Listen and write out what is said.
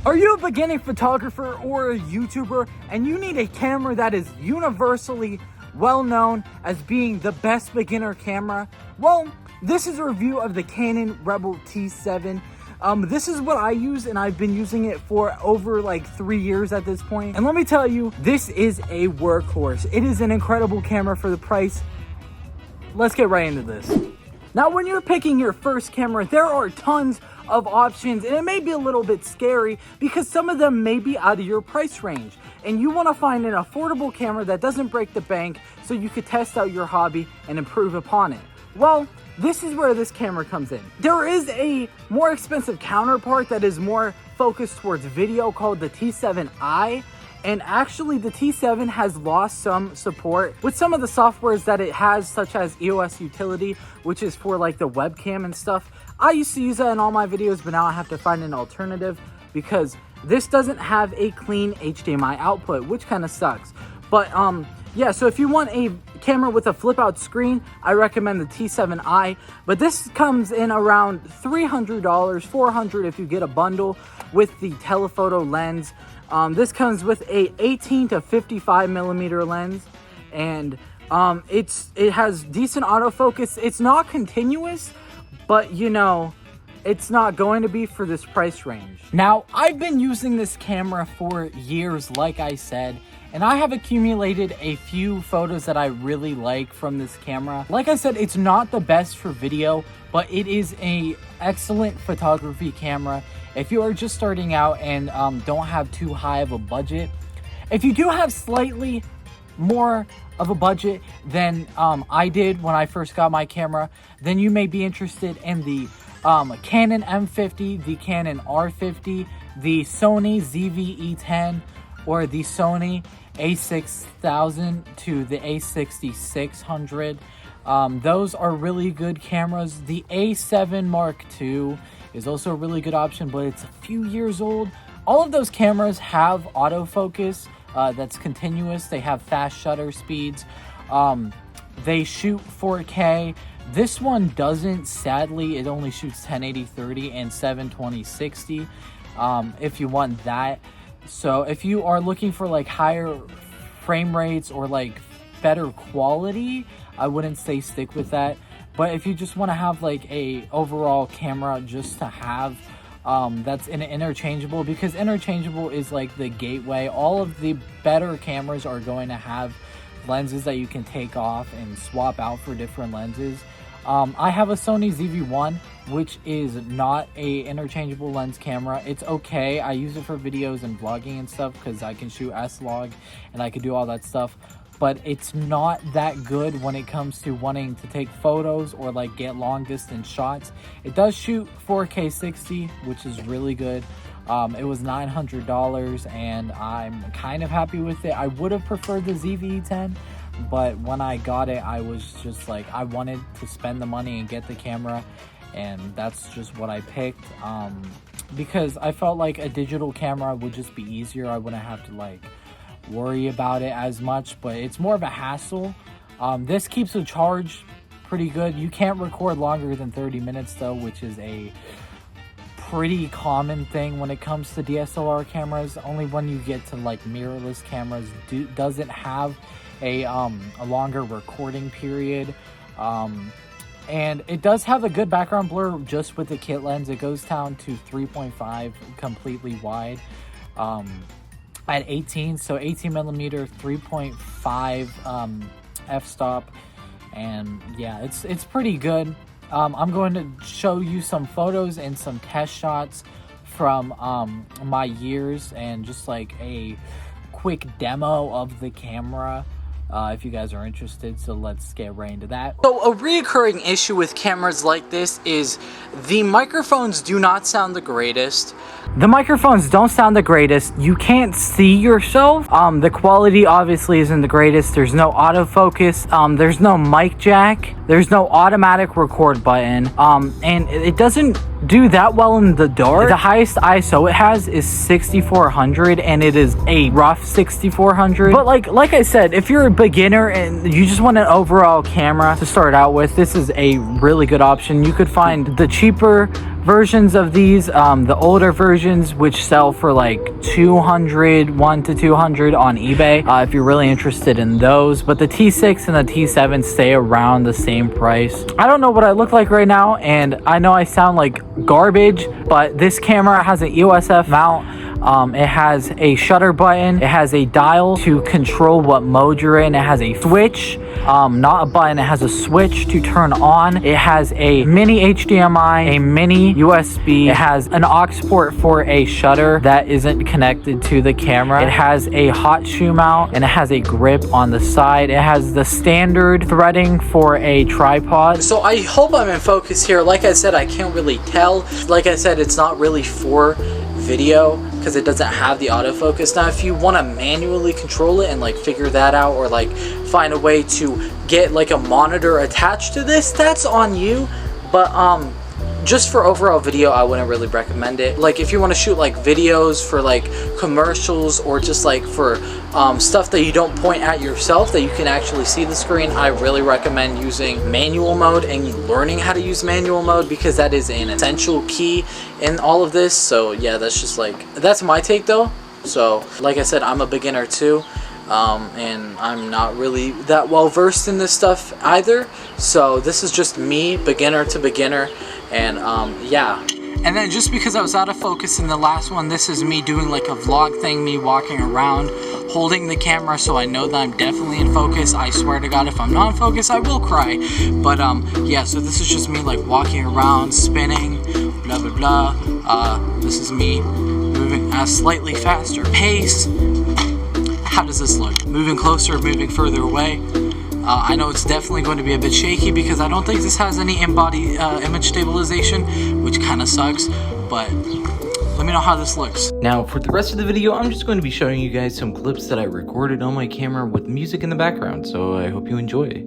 Are you a beginning photographer or a YouTuber and you need a camera that is universally well known as being the best beginner camera? Well, this is a review of the Canon Rebel T7. This is what I use, and I've been using it for over like 3 years at this point. And let me tell you, this is a workhorse. It is an incredible camera for the price. Let's get right into this. Now, when you're picking your first camera, there are tons of options, and it may be a little bit scary because some of them may be out of your price range. And you want to find an affordable camera that doesn't break the bank so you could test out your hobby and improve upon it. Well, this is where this camera comes in. There is a more expensive counterpart that is more focused towards video called the T7i. And actually the T7 has lost some support with some of the softwares that it has, such as EOS Utility, which is for like the webcam and stuff. I used to use that in all my videos, but now I have to find an alternative because this doesn't have a clean HDMI output, which kind of sucks. But yeah, so if you want a camera with a flip out screen, I recommend the T7i, but this comes in around $300, $400 if you get a bundle with the telephoto lens. This comes with a 18 to 55 millimeter lens, and it has decent autofocus. It's not continuous, but you know, it's not going to be for this price range. Now, I've been using this camera for years, like I said, and I have accumulated a few photos that I really like from this camera. Like I said, it's not the best for video, but it is an excellent photography camera if you are just starting out and don't have too high of a budget. If you do have slightly more of a budget than I did when I first got my camera, then you may be interested in the Canon M50, the Canon R50, the Sony ZV-E10, or the Sony a6000 to the a6600. Those are really good cameras. The A7 Mark II is also a really good option, but it's a few years old. All of those cameras have autofocus that's continuous. They have fast shutter speeds. They shoot 4K. This one doesn't, sadly. It only shoots 1080-30 and 720-60 if you want that. So if you are looking for like higher frame rates or like better quality, I wouldn't say stick with that. But if you just want to have like a overall camera just to have that's interchangeable, because interchangeable is like the gateway. All of the better cameras are going to have lenses that you can take off and swap out for different lenses. I have a Sony ZV-1, which is not a interchangeable lens camera. It's okay. I use it for videos and vlogging and stuff because I can shoot S-Log and I can do all that stuff. But it's not that good when it comes to wanting to take photos or like get long distance shots. It does shoot 4K 60, which is really good. It was $900 and I'm kind of happy with it. I would have preferred the ZV-E10, but when I got it, I was just like, I wanted to spend the money and get the camera, and that's just what I picked, because I felt like a digital camera would just be easier. I wouldn't have to like worry about it as much, but it's more of a hassle. This keeps a charge pretty good. You can't record longer than 30 minutes though, which is a pretty common thing when it comes to DSLR cameras. Only when you get to like mirrorless cameras doesn't have a longer recording period. And it does have a good background blur just with the kit lens. It goes down to 3.5 completely wide at 18, so 18 millimeter 3.5 f-stop, and yeah, it's pretty good. I'm going to show you some photos and some test shots from my years and just like a quick demo of the camera if you guys are interested. So let's get right into that. So a reoccurring issue with cameras like this is the microphones do not sound the greatest. The microphones don't sound the greatest. You can't see yourself. The quality obviously isn't the greatest. There's no autofocus. There's no mic jack. There's no automatic record button. And it doesn't do that well in the dark. The highest ISO it has is 6400, and it is a rough 6400. But like I said, if you're a beginner and you just want an overall camera to start out with, this is a really good option. You could find the cheaper versions of these, the older versions, which sell for like 1 to 200 on eBay, if you're really interested in those. But the T6 and the T7 stay around the same price. I don't know what I look like right now, and I know I sound like garbage, but this camera has an EOS F mount. It has a shutter button. It has a dial to control what mode you're in. It has a switch, not a button. It has a switch to turn on. It has a mini HDMI, a mini USB. It has an aux port for a shutter that isn't connected to the camera. It has a hot shoe mount, and it has a grip on the side. It has the standard threading for a tripod. So I hope I'm in focus here. Like I said, I can't really tell. Like I said, it's not really for video because it doesn't have the autofocus. Now if you want to manually control it and like figure that out, or like find a way to get like a monitor attached to this, that's on you. But just for overall video, I wouldn't really recommend it. Like if you want to shoot like videos for like commercials, or just like for stuff that you don't point at yourself, that you can actually see the screen, I really recommend using manual mode and learning how to use manual mode, because that is an essential key in all of this. So yeah, that's just like, that's my take though. So like I said, I'm a beginner too. And I'm not really that well versed in this stuff either. So this is just me, beginner to beginner. And yeah. And then just because I was out of focus in the last one, this is me doing like a vlog thing, me walking around holding the camera, so I know that I'm definitely in focus. I swear to God, if I'm not in focus, I will cry. But yeah, so this is just me like walking around, spinning, blah blah blah. This is me moving at a slightly faster pace. How does this look? Moving closer, moving further away. I know it's definitely going to be a bit shaky because I don't think this has any in-body image stabilization, which kind of sucks, but let me know how this looks. Now, for the rest of the video, I'm just going to be showing you guys some clips that I recorded on my camera with music in the background, so I hope you enjoy.